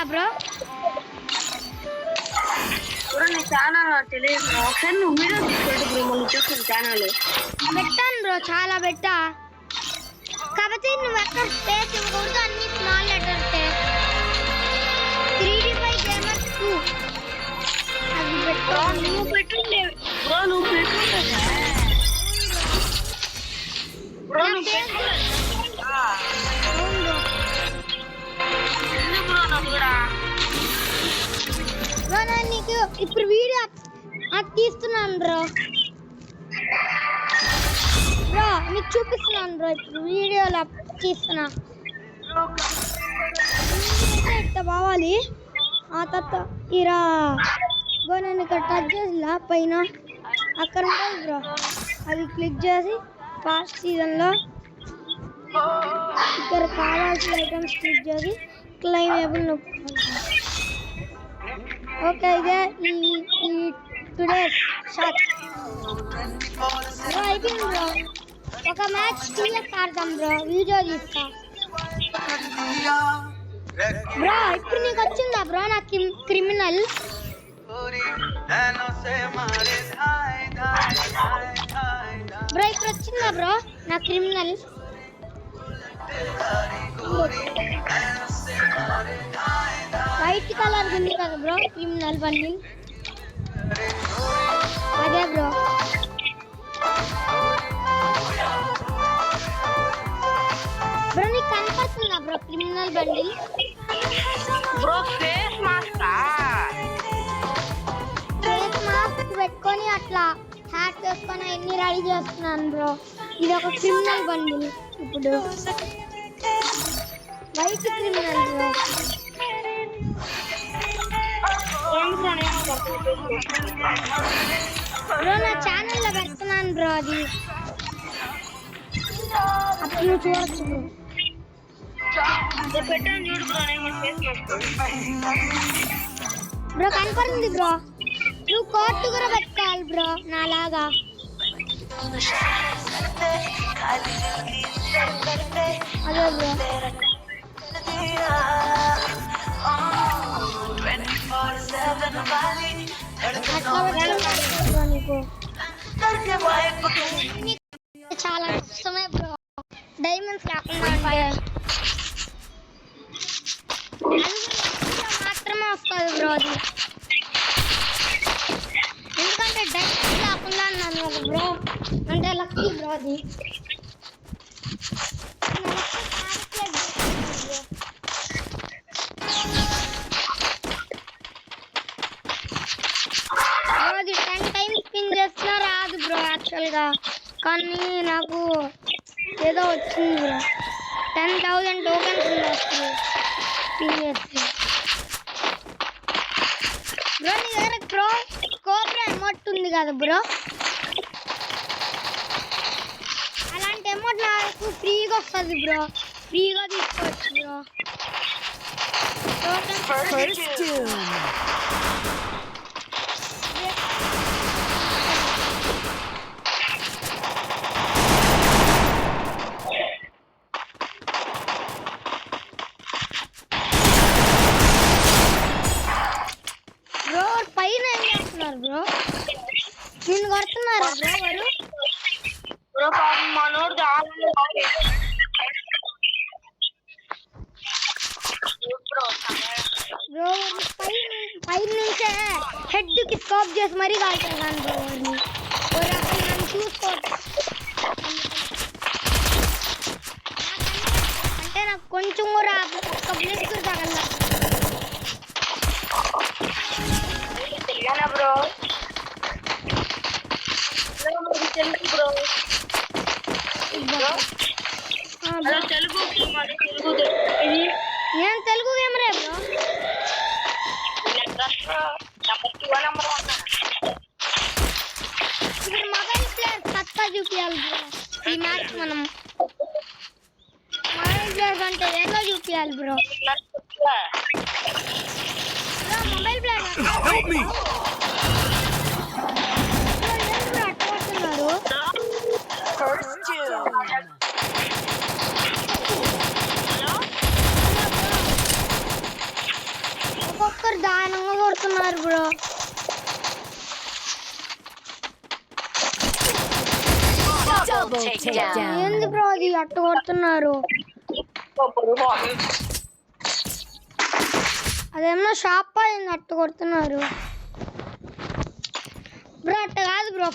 Bro? నీ channel తెలియదు bro. ఒకసారి నువ్వు వీడియో తీసుకుంటే బ్రో మళ్ళీ చూస్తాను ఛానల్. పెట్టాను బ్రో, చాలా పెట్టా. కాకపోతే నువ్వు ఎక్కడ స్పేస్ ఇవ్వకూడదు, అన్ని స్మాల్ లెటర్స్. 3D5 Gamer 2 అది బ్రో నువ్వు పెట్టుండే బ్రో నీకు ఇప్పుడు వీడియో అది తీస్తున్నాను బ్రో. మీకు చూపిస్తున్నాను బ్రో, ఇప్పుడు వీడియోలో తీస్తున్నా. ఇట్లా బావాలి. ఆ తర్వాత ఇరా నేను ఇక్కడ టచ్ చేసిలా పైన అక్కడ ఉంటుంది బ్రో, అది క్లిక్ చేసి ఫాస్ట్ సీజన్లో ఇక్కడ కావాల్సిన ఐటమ్స్ క్లిక్ చేసి క్లైమేబుల్ నొక్కాలి. ఓకే, ఇదే ఈ టుడే షాట్ బ్రో. అయిపోయింది బ్రో. ఒక మ్యాచ్ టీఎఫ్ ఆడతాం బ్రో, వీడియో తీస్తా బ్రో. ఇప్పుడు నీకు వచ్చిందా బ్రో నా క్రిమినల్? బ్రో ఇప్పుడు వచ్చిందా బ్రో నా క్రిమినల్? వైట్ కలర్ ఉంది కదా బ్రో క్రిమినల్ బండిల్, అదే బ్రో. బ్రో నీకు కనపడుతుందా bro criminal bundle? Bro face mask పెట్టుకొని అట్లా హ్యాక్ చేసుకొని అన్ని రెడీ చేస్తున్నాను బ్రో. ఇది ఒక క్రిమినల్ బండిల్. ఇప్పుడు వైట్ క్రిమినల్ బ్రో. బ్రో నా ఛానల్లో పెడుతున్నాను బ్రో, అది అప్పుడు నువ్వు చూడచ్చు బ్రో. బ్రో కనపడుతుంది బ్రో. నువ్వు కోర్టు కూడా పెట్టుకోవాలి బ్రో నాలాగా. అదే బ్రో. నీకు చాలా కష్టమే బ్రో డైమండ్స్ కాకుండా. మాత్రమే వస్తుంది బ్రో అది, ఎందుకంటే డైమండ్స్ కాకుండా అన్నాను కదా బ్రో, అంటే లక్కీ బ్రో అది. అది 10 times స్పిన్ చేసినా రాదు బ్రో యాక్చువల్గా, కానీ నాకు ఏదో వచ్చింది బ్రో. 10,000 టోకెన్స్ వస్తుంది స్పిన్ చేస్తే. బ్రో నీ దగ్గర కోబ్రా ఎమోట్ ఉంది కదా బ్రో, అలాంటి ఎమోట్ నాకు ఫ్రీగా వస్తుంది బ్రో, ఫ్రీగా తీసుకోవచ్చు బ్రో. బ్రో పైన ఏం చేస్తున్నారు బ్రో? నిన్ను కొడుతున్నారా బ్రో వారు? బ్రో మనోడు బ్రో పైన నుంచే హెడ్ కి స్కోప్ చేసి మరీ కాల్చున్నాను బ్రో వాడిని. అసలు నన్ను చూసుకోవచ్చు అంటే నాకు కొంచెం కూడా ఒక్క బ్లడ్ కూడా తగల బ్రో. తెలుగు బ్రో, తెలుగు నేను తెలుగు గేమరే బ్రో. ఇప్పుడు మొబైల్ ప్లేయర్ సత్తా చూపించాలి బ్రో. ఈ మ్యాచ్ మనం మొబైల్ ప్లేయర్స్ అంటే ఏదో చూపించాలి బ్రో. మొబైల్ ప్లేయర్ అట్టుకుంటున్నారు. కొడుతున్నారు బ్రో. Double takedown. ఏంది బ్రో అది అట్ట కొడుతున్నారు? అదేమన్నా షాప్ అయింది అట్ట కొడుతున్నారు బ్రో. అట్ట కాదు బ్రో,